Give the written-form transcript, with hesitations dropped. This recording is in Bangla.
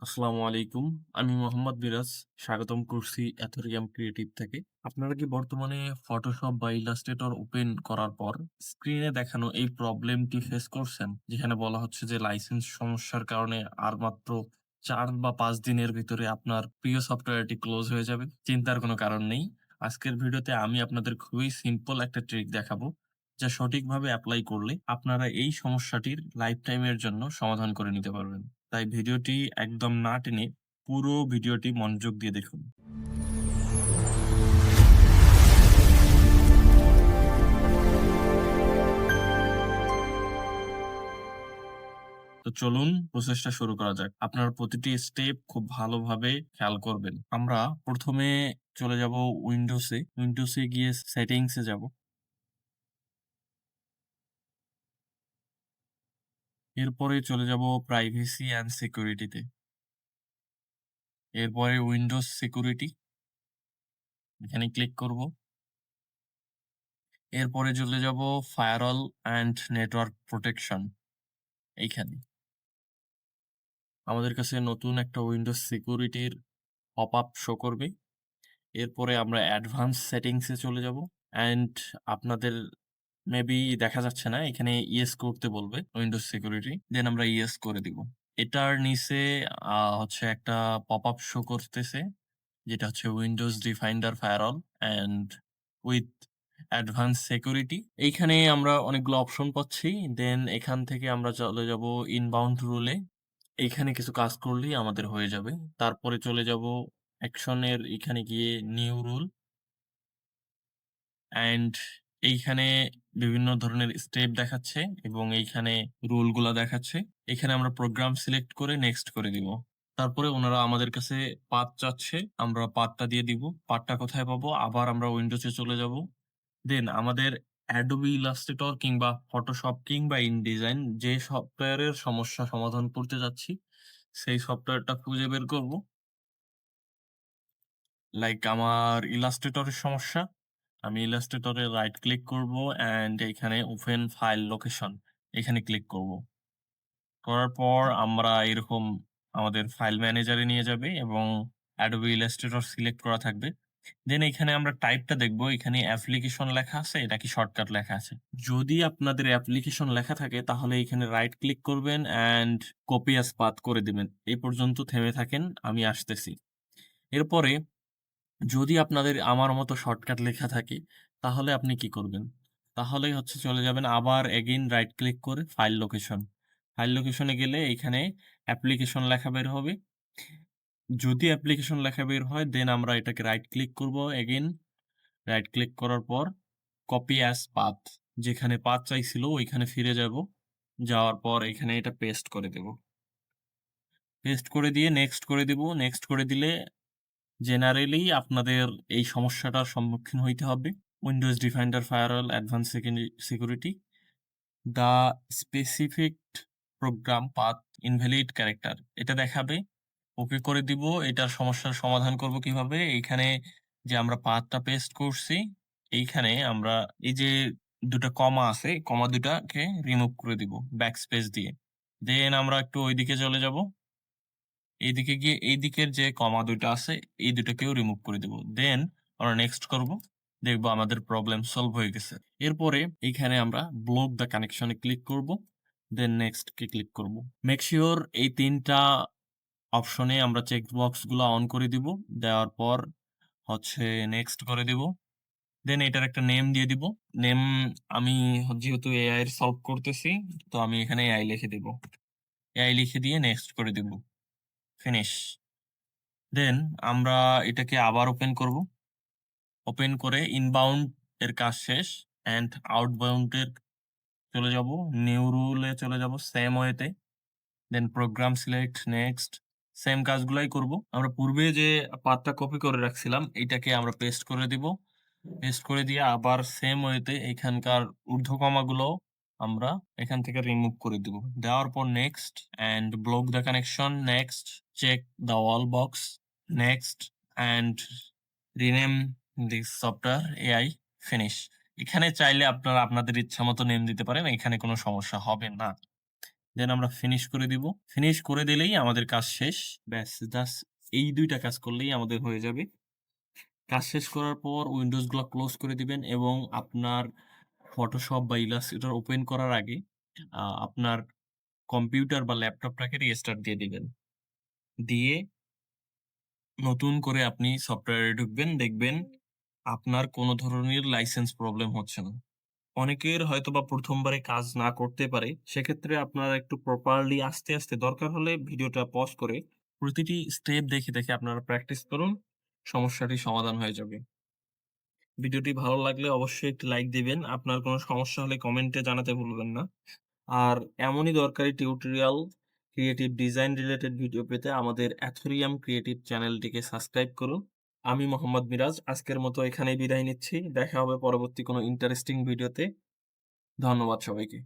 আসসালামু আলাইকুম। আমি মোহাম্মদ বিরাজ। স্বাগতম করছি এথেরিয়াম ক্রিয়েটিভ থেকে। আপনারা কি বর্তমানে ফটোশপ বা ইলাস্ট্রেটর ওপেন করার পর স্ক্রিনে দেখানো এই প্রবলেমটি ফেস করছেন? যেখানে বলা হচ্ছে যে লাইসেন্স সমস্যার কারণে আর মাত্র ৪ বা ৫ দিনের ভিতরে আপনার প্রিয় সফটওয়্যারটি ক্লোজ হয়ে যাবে। চিন্তার কোনো কারণ নেই। আজকের ভিডিওতে আমি আপনাদের খুবই সিম্পল একটা ট্রিক দেখাবো, যা সঠিকভাবে এপ্লাই করলে আপনারা এই সমস্যাটির লাইফ টাইমের জন্য সমাধান করে নিতে পারবেন। তাই ভিডিওটি একদম না টেনে পুরো ভিডিওটি মনোযোগ দিয়ে দেখুন। তো চলুন প্রসেসটা শুরু করা যাক। আপনার প্রতিটি স্টেপ খুব ভালোভাবে খেয়াল করবেন। আমরা ১ম এ চলে যাব উইন্ডোজে। উইন্ডোজে গিয়ে সেটিংস এ যাব। এরপরে চলে যাব প্রাইভেসি অ্যান্ড সিকিউরিটি তে। এরপরে উইন্ডোজ সিকিউরিটি এখানে ক্লিক করব। এরপরে চলে যাব ফায়ারওয়াল অ্যান্ড নেটওয়ার্ক প্রোটেকশন এইখানে। আমাদের কাছে নতুন একটা উইন্ডোজ সিকিউরিটির পপআপ শো করবে। এরপরে আমরা অ্যাডভান্স সেটিংস এ চলে যাব। অ্যান্ড আপনাদের মেবি দেখা যাচ্ছে না। এখানে ইয়েস করতে বলবে উইন্ডোজ সিকিউরিটি। দেন আমরা ইয়েস করে দিব। এটার নিচে হচ্ছে একটা পপআপ শো করতেছে, যেটা হচ্ছে Windows Defender firewall and with advance security. এইখানে আমরা অনেকগুলো অপশন পাচ্ছি। দেন এখান থেকে আমরা চলে যাব ইনবাউন্ড রুলে। এইখানে কিছু কাজ করলেই আমাদের হয়ে যাবে। তারপরে চলে যাব অ্যাকশনের এখানে গিয়ে নিউ রুল অ্যান্ড এইখানে বিভিন্ন ধরনের স্টেপ দেখাচ্ছে এবং এইখানে রুলগুলা দেখাচ্ছে। এখানে আমরা প্রোগ্রাম সিলেক্ট করে নেক্সট করে দিব। তারপরে ওনারা আমাদের কাছে পাথ চাচ্ছে। আমরা পাথটা দিয়ে দিব। পাথটা কোথায় পাবো? আবার আমরা উইন্ডোজে চলে যাব। দেন আমাদের Adobe Illustrator কিংবা Photoshop কিংবা InDesign যে সফটওয়্যারের সমস্যা সমাধান করতে যাচ্ছি, সেই সফটওয়্যারটা খুঁজে বের করব। লাইক আমার Illustrator এর সমস্যা। আমি Illustrator এ রাইট ক্লিক করব অ্যান্ড এইখানে ওপেন ফাইল লোকেশন এখানে ক্লিক করব। করার পর আমরা এরকম আমাদের ফাইল ম্যানেজারে নিয়ে যাবে এবং Adobe Illustrator সিলেক্ট করা থাকবে। দেন এখানে আমরা টাইপটা দেখব। এখানে অ্যাপ্লিকেশন লেখা আছে নাকি শর্টকাট লেখা আছে। যদি আপনাদের অ্যাপ্লিকেশন লেখা থাকে তাহলে এখানে রাইট ক্লিক করবেন অ্যান্ড কপি অ্যাজ পাথ করে দিবেন। এই পর্যন্ত থেমে থাকেন, আমি আসতেছি। এরপরে যদি আপনাদের আমার মতো শর্টকাট লেখা থাকে তাহলে আপনি কি করবেন? তাহলে হচ্ছে চলে যাবেন আবার এগেইন রাইট ক্লিক করে ফাইল লোকেশন। ফাইল লোকেশনে গেলে এইখানে অ্যাপ্লিকেশন লেখা বের হবে। যদি অ্যাপ্লিকেশন লেখা বের হয় দেন আমরা এটাকে রাইট ক্লিক করব এগেইন। রাইট ক্লিক করার পর কপি অ্যাজ পাথ, যেখানে পাথ চাইছিল ওইখানে ফিরে যাব। যাওয়ার পর এখানে এটা পেস্ট করে দেব। পেস্ট করে দিয়ে নেক্সট করে দিব। নেক্সট করে দিলে জেনারেলি আপনাদের এই সমস্যাটার সম্মুখীন হইতে হবে। Windows Defender firewall advance security the specific program path invalid character এটা দেখাবে। ওকে করে দিব। এটার সমস্যার সমাধান করব কিভাবে? এইখানে যে আমরা পাথটা পেস্ট করছি, এইখানে আমরা এই যে ২ টা কমা আছে, কমা ২ টাকে রিমুভ করে দিব ব্যাকস্পেস দিয়ে। দেন আমরা একটু ঐদিকে চলে যাব। এইদিকে গিয়ে এই দিকের যে কমা ২ টা আছে, এই ২ টাকেও রিমুভ করে দিব। দেন আমরা নেক্সট করব। দেখব আমাদের প্রবলেম সলভ হয়ে গেছে। এরপরে এইখানে আমরা block the connection A click করব। দেন নেক্সট কে ক্লিক করব। মেক সিউর এই ৩ টা অপশনে আমরা চেক বক্স গুলা অন করে দিব। দেওয়ার পর হচ্ছে নেক্সট করে দিব। দেন এটার একটা নেম দিয়ে দিব। নেম আমি যেহেতু এআই এর সলভ করতেছি, তো আমি এখানে এআই লিখে দিব। এআই লিখে দিয়ে নেক্সট করে দিব। ফিনিশ। দেন আমরা এটাকে আবার ওপেন করব। ওপেন করে ইনবাউন্ড এর কাজ শেষ অ্যান্ড আউটবাউন্ড এর চলে যাব। নিউ রুল এ চলে যাব সেম ওয়েতে। দেন প্রোগ্রাম সিলেক্ট নেক্সট। সেম কাজগুলাই করব। আমরা পূর্বে যে পাথটা কপি করে রাখছিলাম এইটাকে আমরা পেস্ট করে দিব। পেস্ট করে দিয়ে আবার সেম ওয়েতে এখানকার ঊর্ধ্বকমাগুলো আমরা এখান থেকে রিমুভ করে দিব। দেওয়ার পর next and block the connection next. Check the wall box next and rename this software AI finish. এখানে চাইলে আপনারা আপনাদের ইচ্ছামত নেম দিতে পারেন। এখানে কোনো সমস্যা হবে না। দেন আমরা ফিনিশ করে দিব। ফিনিশ করে দিলেই আমাদের কাজ শেষ। ব্যাস জাস্ট এই ২ টা কাজ করলেই আমাদের হয়ে যাবে। কাজ শেষ করার পর উইন্ডোজ গুলা ক্লোজ করে দিবেন এবং আপনার Photoshop বা Illustrator ওপেন করার আগে আপনার কম্পিউটার বা ল্যাপটপটাকে রিস্টার্ট দিয়ে দিবেন। দিয়ে নতুন করে আপনি সফটওয়্যারে ঢুকবেন, দেখবেন আপনার কোনো ধরনের লাইসেন্স প্রবলেম হচ্ছে না। অনেকের হয়তোবা ১ম বারে কাজ না করতে পারে। সেক্ষেত্রে আপনারা একটু প্রপারলি আস্তে, আস্তে দরকার হলে ভিডিওটা পজ করে প্রতিটি স্টেপ দেখে, দেখে আপনারা প্র্যাকটিস করুন। সমস্যাটি সমাধান হয়ে যাবে। ভিডিওটি ভালো লাগলে অবশ্যই একটি লাইক দিবেন। আপনার কোনো সমস্যা হলে কমেন্টে জানাতে ভুলবেন না। আর এমনই দরকারি tutorial, creative design related video পেতে আমাদের এথোরিয়াম ক্রিয়েটিভ চ্যানেলটিকে সাবস্ক্রাইব করুন। আমি মোহাম্মদ মিরাজ আজকের মতো এখানেই বিদায় নিচ্ছি। দেখা হবে পরবর্তী কোনো ইন্টারেস্টিং ভিডিওতে। ধন্যবাদ সবাইকে।